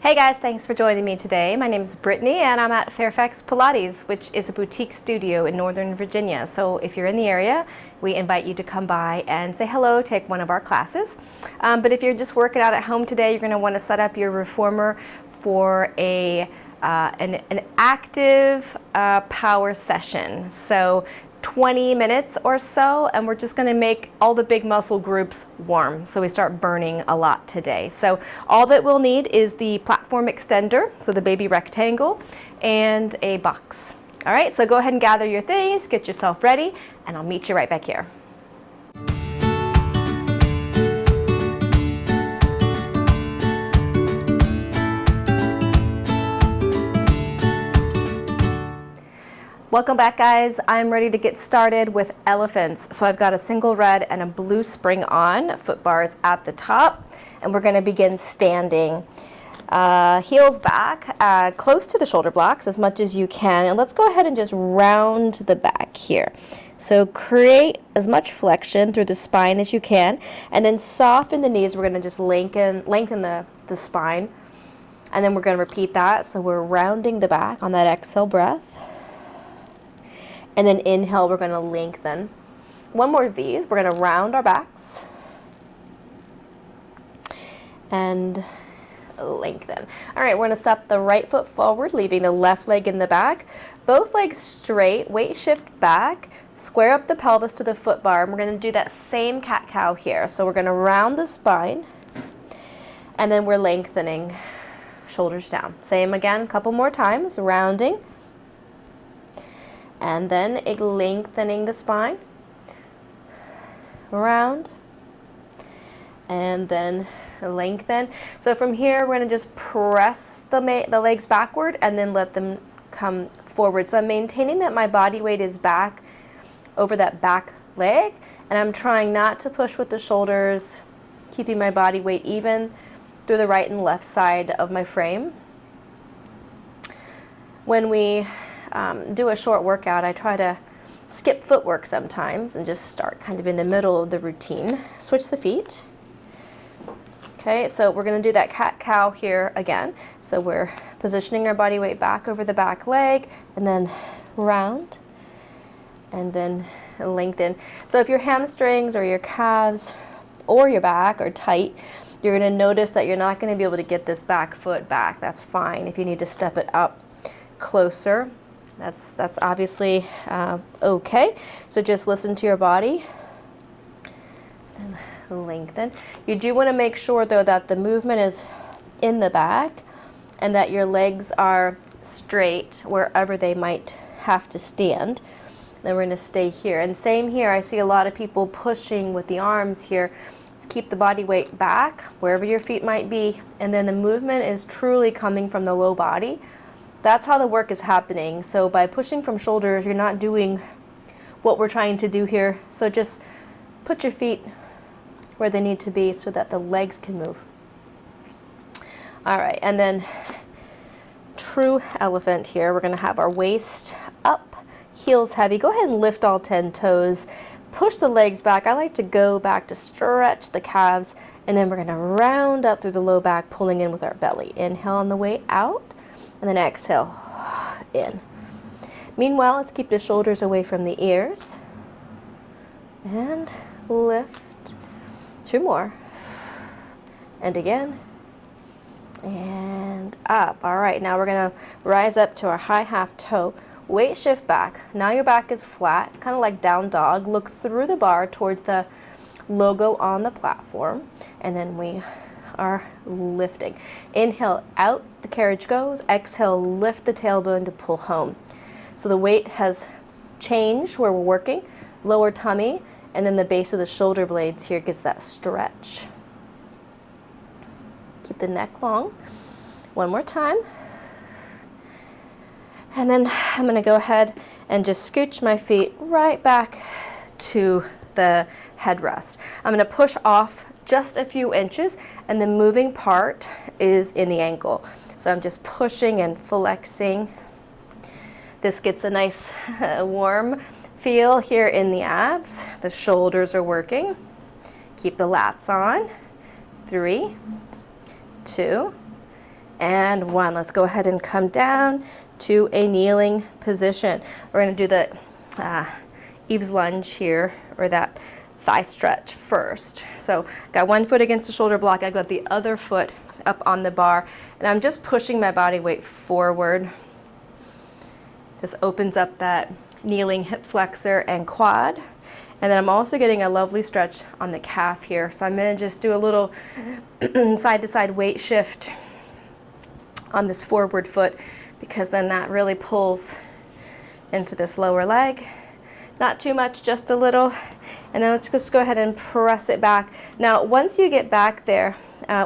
Hey guys, thanks for joining me today. My name is Brittany and I'm at Fairfax Pilates, which is a boutique studio in Northern Virginia. So if you're in the area, we invite you to come by and say hello, take one of our classes. But if you're just working out at home today, you're going to want to set up your reformer for an active power session. So 20 minutes or so, and we're just going to make all the big muscle groups warm so we start burning a lot today. So all that we'll need is the platform extender, so the baby rectangle, and a box. All right, so go ahead and gather your things, get yourself ready, and I'll meet you right back here. Welcome back, guys. I'm ready to get started with elephants. So I've got a single red and a blue spring on, foot bars at the top, and we're going to begin standing. Heels back, close to the shoulder blocks as much as you can, and let's go ahead and just round the back here. So create as much flexion through the spine as you can, and then soften the knees. We're going to just lengthen the spine, and then we're going to repeat that. So we're rounding the back on that exhale breath. And then inhale, we're going to lengthen. One more of these. We're going to round our backs and lengthen. All right, we're going to step the right foot forward, leaving the left leg in the back. Both legs straight, weight shift back, square up the pelvis to the foot bar. And we're going to do that same cat-cow here. So we're going to round the spine, and then we're lengthening, shoulders down. Same again, a couple more times, rounding. And then lengthening the spine, round, and then lengthen. So from here, we're going to just press the legs backward and then let them come forward. So I'm maintaining that my body weight is back over that back leg, and I'm trying not to push with the shoulders, keeping my body weight even through the right and left side of my frame. When we do a short workout, I try to skip footwork sometimes and just start kind of in the middle of the routine. Switch the feet. Okay, so we're going to do that cat-cow here again. So we're positioning our body weight back over the back leg, and then round, and then lengthen. So if your hamstrings or your calves or your back are tight, you're going to notice that you're not going to be able to get this back foot back. That's fine. If you need to step it up closer, that's obviously okay. So just listen to your body and lengthen. You do want to make sure though that the movement is in the back and that your legs are straight wherever they might have to stand. Then we're going to stay here. And same here, I see a lot of people pushing with the arms here. Let's keep the body weight back wherever your feet might be, and then the movement is truly coming from the low body. That's how the work is happening. So by pushing from shoulders, you're not doing what we're trying to do here. So just put your feet where they need to be so that the legs can move. All right, and then true elephant here. We're going to have our waist up, heels heavy. Go ahead and lift all 10 toes. Push the legs back. I like to go back to stretch the calves, and then we're going to round up through the low back, pulling in with our belly. Inhale on the way out. And then exhale, in. Meanwhile, let's keep the shoulders away from the ears. And lift. 2 more. And again. And up. All right, now we're going to rise up to our high half toe. Weight shift back. Now your back is flat, kind of like down dog. Look through the bar towards the logo on the platform. And then we are lifting. Inhale, out the carriage goes. Exhale, lift the tailbone to pull home. So the weight has changed where we're working. Lower tummy, and then the base of the shoulder blades here gets that stretch. Keep the neck long. One more time. And then I'm going to go ahead and just scooch my feet right back to the headrest. I'm going to push off just a few inches, and the moving part is in the ankle. So I'm just pushing and flexing. This gets a nice warm feel here in the abs. The shoulders are working. Keep the lats on. 3, 2, and 1. Let's go ahead and come down to a kneeling position. We're going to do the Eve's lunge here, or that thigh stretch first. So got one foot against the shoulder block, I've got the other foot up on the bar, and I'm just pushing my body weight forward. This opens up that kneeling hip flexor and quad. And then I'm also getting a lovely stretch on the calf here. So I'm going to just do a little side-to-side weight shift on this forward foot, because then that really pulls into this lower leg. Not too much, just a little. And then let's just go ahead and press it back. Now, once you get back there,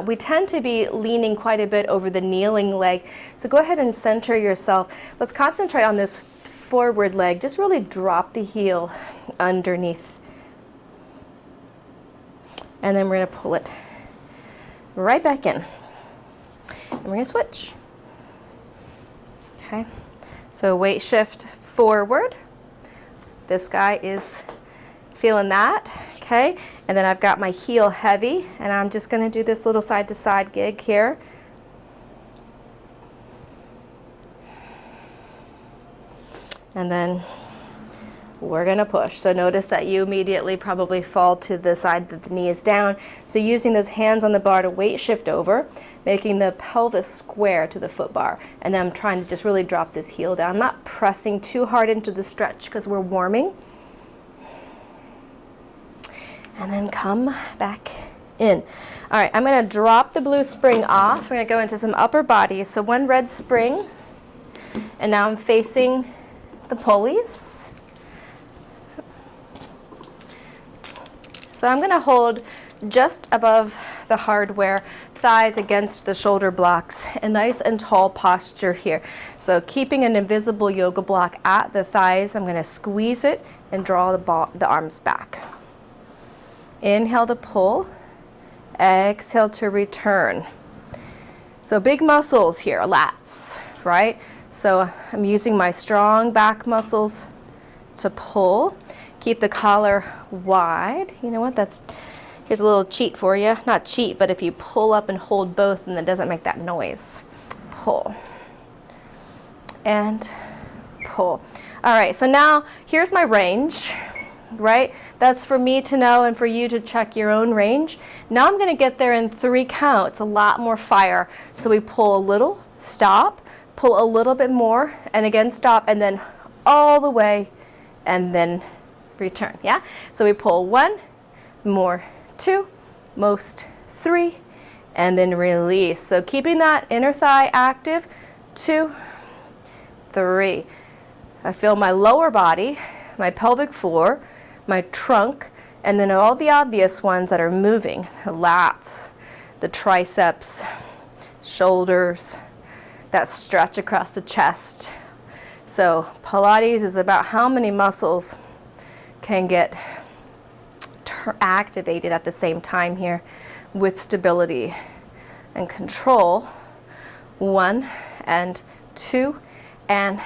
we tend to be leaning quite a bit over the kneeling leg. So go ahead and center yourself. Let's concentrate on this forward leg. Just really drop the heel underneath. And then we're going to pull it right back in. And we're going to switch. Okay. So weight shift forward. This guy is feeling that, okay? And then I've got my heel heavy, and I'm just going to do this little side-to-side gig here. And then we're going to push. So notice that you immediately probably fall to the side that the knee is down. So using those hands on the bar to weight shift over, making the pelvis square to the foot bar. And then I'm trying to just really drop this heel down. I'm not pressing too hard into the stretch because we're warming. And then come back in. All right, I'm going to drop the blue spring off. We're going to go into some upper body. So one red spring. And now I'm facing the pulleys. So I'm going to hold just above the hardware, thighs against the shoulder blocks, a nice and tall posture here. So keeping an invisible yoga block at the thighs, I'm going to squeeze it and draw the arms back. Inhale to pull, exhale to return. So big muscles here, lats, right? So I'm using my strong back muscles to pull. Keep the collar wide. You know what? Here's a little cheat for you. Not cheat, but if you pull up and hold both, and it doesn't make that noise. Pull. And pull. All right, so now here's my range, right? That's for me to know and for you to check your own range. Now I'm going to get there in 3 counts, a lot more fire. So we pull a little, stop, pull a little bit more, and again stop, and then all the way, and then return. Yeah? So we pull 1, more 2, most 3, and then release. So keeping that inner thigh active, 2, 3. I feel my lower body, my pelvic floor, my trunk, and then all the obvious ones that are moving, the lats, the triceps, shoulders, that stretch across the chest. So Pilates is about how many muscles can get activated at the same time here with stability and control. 1 and 2 and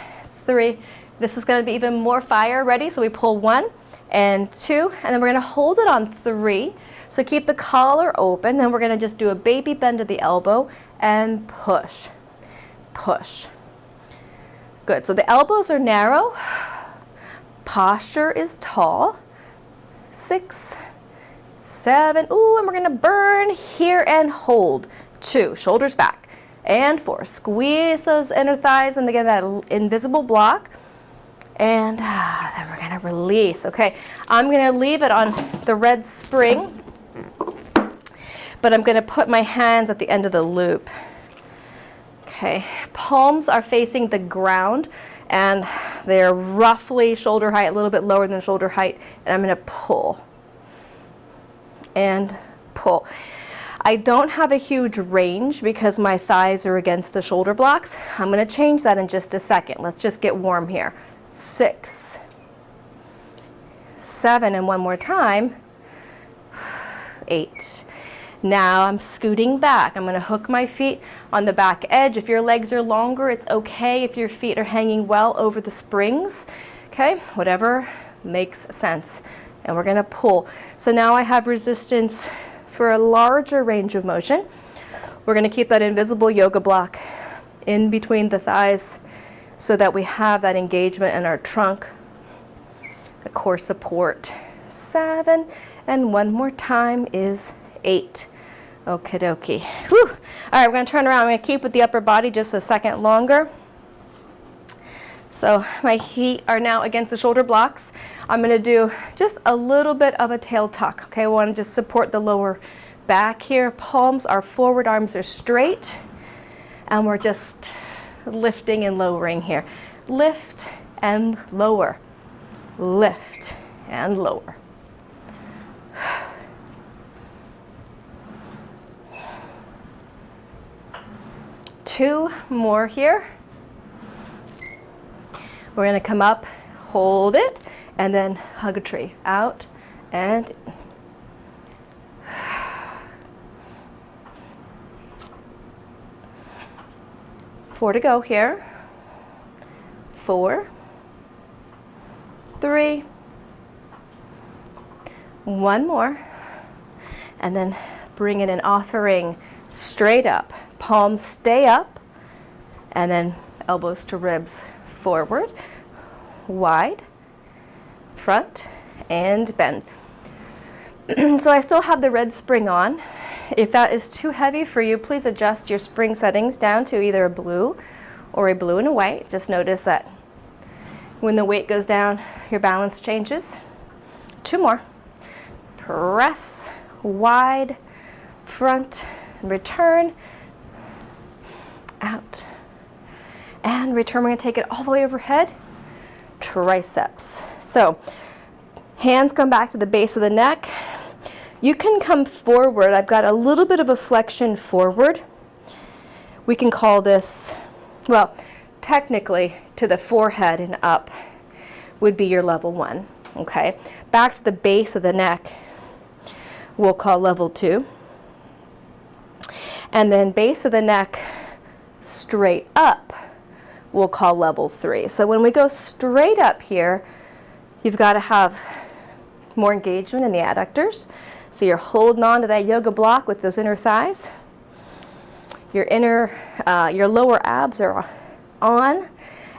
3. This is going to be even more fire. Ready? So we pull 1 and 2, and then we're going to hold it on 3. So keep the collar open. Then we're going to just do a baby bend of the elbow and push, push. Good. So the elbows are narrow. Posture is tall. 6, 7. Ooh, and we're going to burn here and hold. 2, shoulders back. And 4, squeeze those inner thighs and again that invisible block. And then we're going to release. Okay, I'm going to leave it on the red spring, but I'm going to put my hands at the end of the loop. Okay, palms are facing the ground, and they're roughly shoulder height, a little bit lower than shoulder height, and I'm going to pull and pull. I don't have a huge range because my thighs are against the shoulder blocks. I'm going to change that in just a second. Let's just get warm here. 6, 7, and one more time. 8. Now I'm scooting back. I'm going to hook my feet on the back edge. If your legs are longer, it's okay if your feet are hanging well over the springs. Okay, whatever makes sense. And we're going to pull. So now I have resistance for a larger range of motion. We're going to keep that invisible yoga block in between the thighs so that we have that engagement in our trunk, the core support. 7, and one more time is 8. Okie dokie. Whew. All right, we're going to turn around. I'm going to keep with the upper body just a second longer. So my feet are now against the shoulder blocks. I'm going to do just a little bit of a tail tuck. Okay, I want to just support the lower back here. Palms are forward, arms are straight, and we're just lifting and lowering here. Lift and lower. Lift and lower. Two more here. We're going to come up, hold it, and then hug a tree. Out and 4 to go here. 4, 3, 1 more, and then bring in an offering straight up. Palms stay up, and then elbows to ribs. Forward, wide, front, and bend. So I still have the red spring on. If that is too heavy for you, please adjust your spring settings down to either a blue or a blue and a white. Just notice that when the weight goes down, your balance changes. 2 more. Press, wide, front, return, out. And return, we're going to take it all the way overhead, triceps. So hands come back to the base of the neck. You can come forward. I've got a little bit of a flexion forward. We can call this, well, technically to the forehead and up would be your level 1, okay? Back to the base of the neck, we'll call level 2. And then base of the neck straight up, we'll call level 3. So when we go straight up here, you've got to have more engagement in the adductors. So you're holding on to that yoga block with those inner thighs. Your lower abs are on,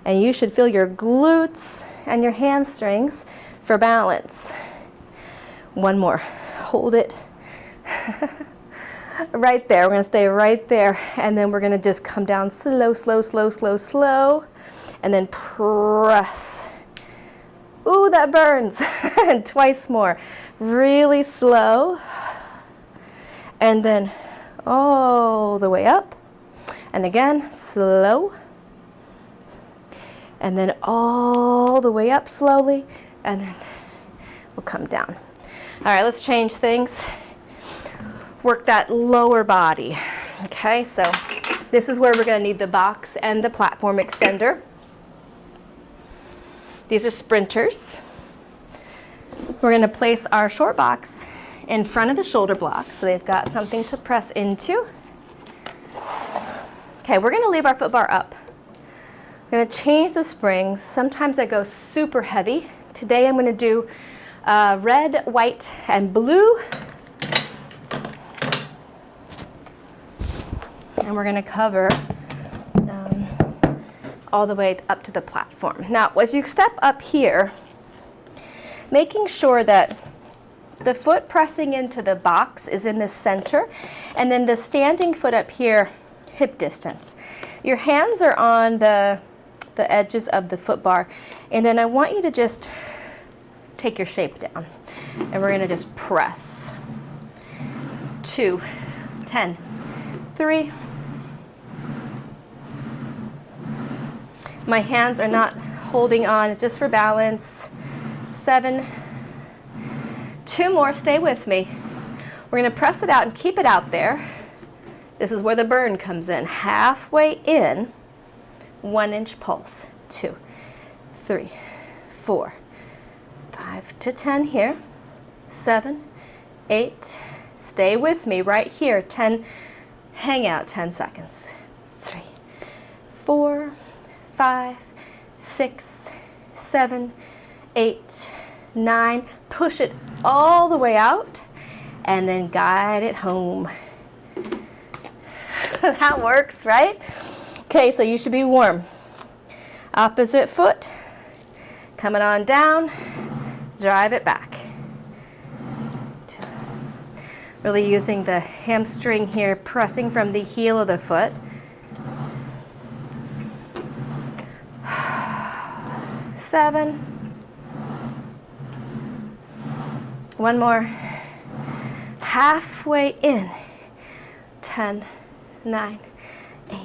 and you should feel your glutes and your hamstrings for balance. 1 more. Hold it. Right there. We're going to stay right there, and then we're going to just come down slow, slow, slow, slow, slow, and then press. Ooh, that burns. And twice more. Really slow, and then all the way up, and again slow, and then all the way up slowly, and then we'll come down. All right, let's change things. Work that lower body. Okay, so this is where we're going to need the box and the platform extender. These are sprinters. We're going to place our short box in front of the shoulder block so they've got something to press into. Okay, we're going to leave our foot bar up. We're going to change the springs. Sometimes I go super heavy. Today I'm going to do red, white, and blue. And we're going to cover all the way up to the platform. Now, as you step up here, making sure that the foot pressing into the box is in the center, and then the standing foot up here, hip distance. Your hands are on the edges of the foot bar, and then I want you to just take your shape down. And we're going to just press. 2, 10, 3. My hands are not holding on, just for balance. 7. 2 more, stay with me. We're going to press it out and keep it out there. This is where the burn comes in. Halfway in, 1-inch pulse. 2, 3, 4, 5 to 10 here. 7, 8. Stay with me right here. 10. Hang out 10 seconds. 3, 4, 5, 6, 7, 8, 9. Push it all the way out and then guide it home. That works, right? Okay, so you should be warm. Opposite foot, coming on down, drive it back. Really using the hamstring here, pressing from the heel of the foot. 7. One more. Halfway in. 10, 9, 8.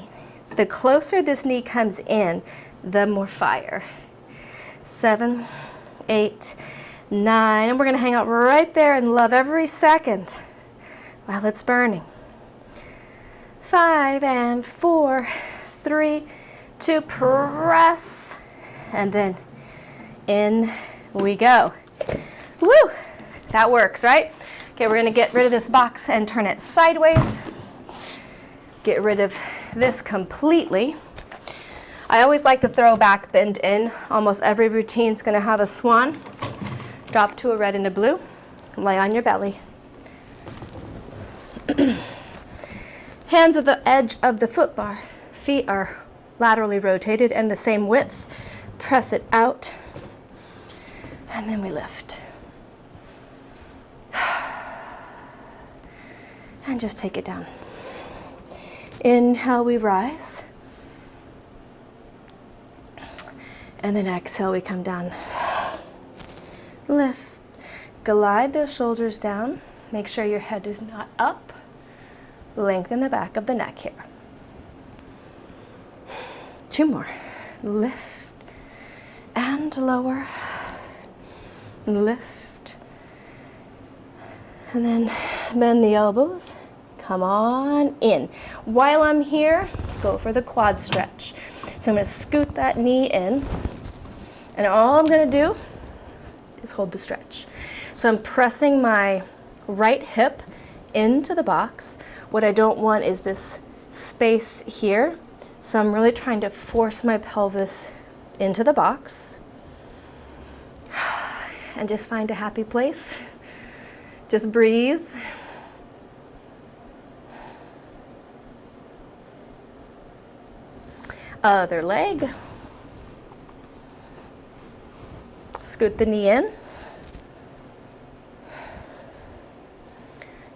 The closer this knee comes in, the more fire. 7, 8, 9. And we're going to hang out right there and love every second while it's burning. 5 and 4, 3, 2, press. And then in we go. Woo! That works, right? Okay, we're going to get rid of this box and turn it sideways. Get rid of this completely. I always like to throw back, bend in. Almost every routine is going to have a swan. Drop to a red and a blue. Lay on your belly. Hands at the edge of the foot bar. Feet are laterally rotated and the same width. Press it out. And then we lift. And just take it down. Inhale, we rise. And then exhale, we come down. Lift. Glide those shoulders down. Make sure your head is not up. Lengthen the back of the neck here. 2 more. Lift. And lower. Lift. And then bend the elbows. Come on in. While I'm here, let's go for the quad stretch. So I'm going to scoot that knee in. And all I'm going to do is hold the stretch. So I'm pressing my right hip into the box. What I don't want is this space here. So I'm really trying to force my pelvis into the box. And just find a happy place. Just breathe. Other leg. Scoot the knee in.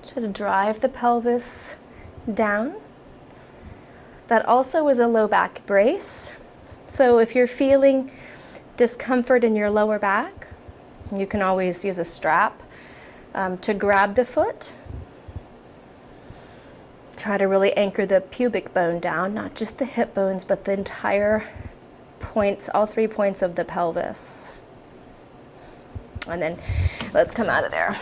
Try to drive the pelvis down. That also is a low back brace. So if you're feeling discomfort in your lower back, you can always use a strap to grab the foot. Try to really anchor the pubic bone down, not just the hip bones, but the entire points, all 3 points of the pelvis. And then let's come out of there.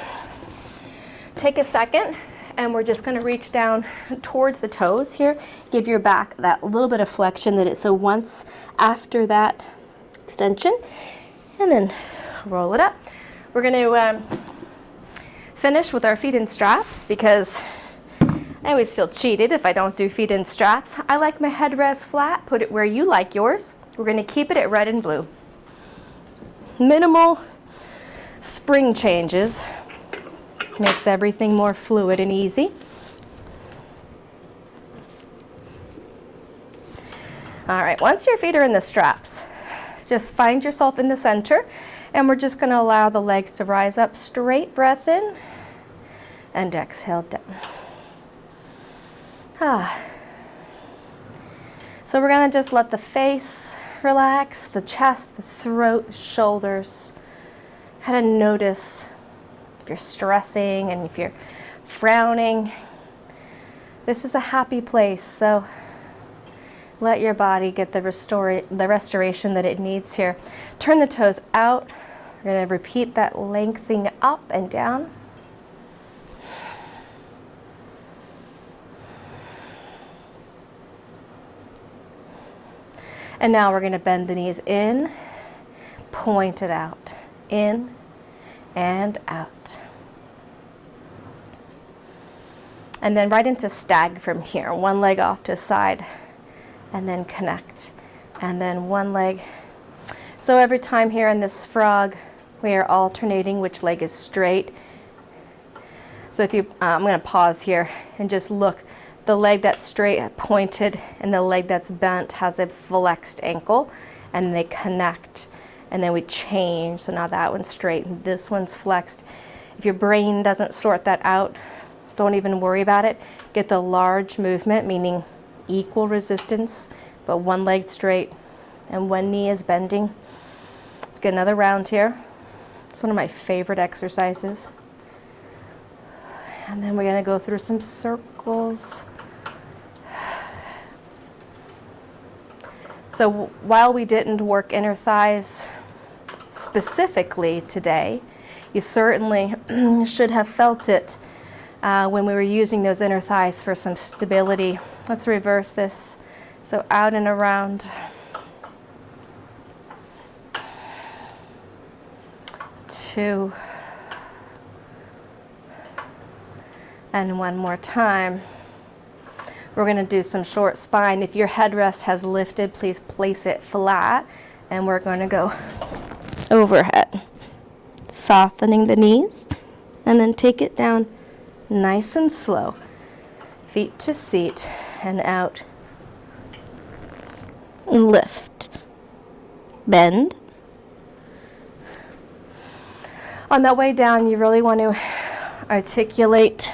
Take a second, and we're just going to reach down towards the toes here. Give your back that little bit of flexion that it, so once after that extension, and then roll it up. We're going to finish with our feet in straps because I always feel cheated if I don't do feet in straps. I like my headrest flat. Put it where you like yours. We're going to keep it at red and blue. Minimal spring changes. Makes everything more fluid and easy. All right, once your feet are in the straps, just find yourself in the center, and we're just going to allow the legs to rise up. Straight breath in, and exhale down. So we're going to just let the face relax, the chest, the throat, the shoulders. Kind of notice if you're stressing and if you're frowning. This is a happy place, so let your body get the restoration that it needs here. Turn the toes out. We're going to repeat that lengthening up and down. And now we're going to bend the knees in, point it out, in and out. And then right into stag from here. One leg off to the side, and then connect. And then one leg. So every time here in this frog, we are alternating which leg is straight. So if you, I'm going to pause here and just look. the leg that's straight pointed and the leg that's bent has a flexed ankle, and they connect, and then we change. So now that one's straight and this one's flexed. If your brain doesn't sort that out, don't even worry about it. Get the large movement, meaning equal resistance, but one leg straight and one knee is bending. Let's get another round here. It's one of my favorite exercises. And then we're going to go through some circles. So while we didn't work inner thighs specifically today, you certainly should have felt it when we were using those inner thighs for some stability. Let's reverse this. So out and around. 2. And one more time. We're going to do some short spine. If your headrest has lifted, please place it flat. And we're going to go overhead. Softening the knees. And then take it down nice and slow. Feet to seat and out. Lift. Bend. On that way down, you really want to articulate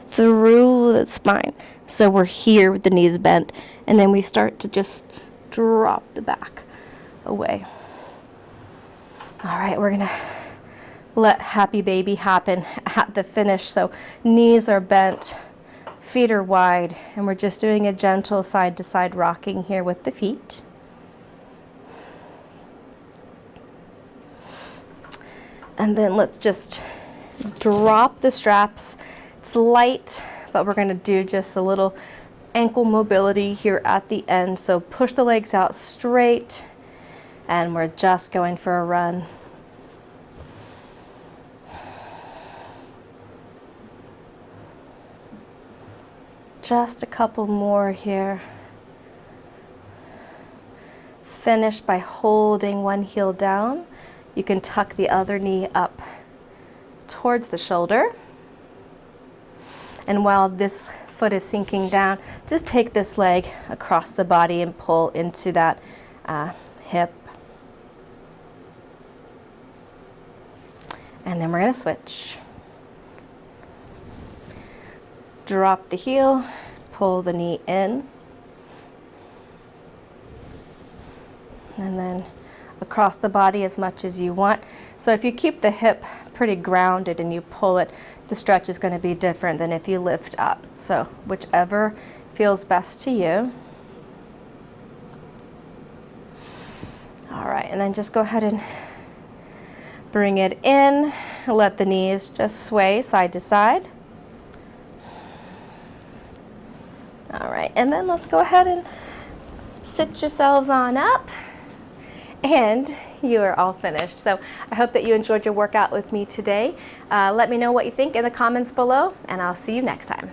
through the spine. So we're here with the knees bent, and then we start to just drop the back away. All right, we're gonna let happy baby happen at the finish. So knees are bent, feet are wide, and we're just doing a gentle side to side rocking here with the feet. And then let's just drop the straps. It's light, but we're going to do just a little ankle mobility here at the end. So push the legs out straight, and we're just going for a run. Just a couple more here. Finish by holding one heel down. You can tuck the other knee up towards the shoulder. And while this foot is sinking down, just take this leg across the body and pull into that hip. And then we're going to switch. Drop the heel, pull the knee in. And then across the body as much as you want. So if you keep the hip pretty grounded and you pull it, the stretch is going to be different than if you lift up. So whichever feels best to you. All right, and then just go ahead and bring it in. Let the knees just sway side to side. All right, and then let's go ahead and sit yourselves on up. And you are all finished. So I hope that you enjoyed your workout with me today. Let me know what you think in the comments below, and I'll see you next time.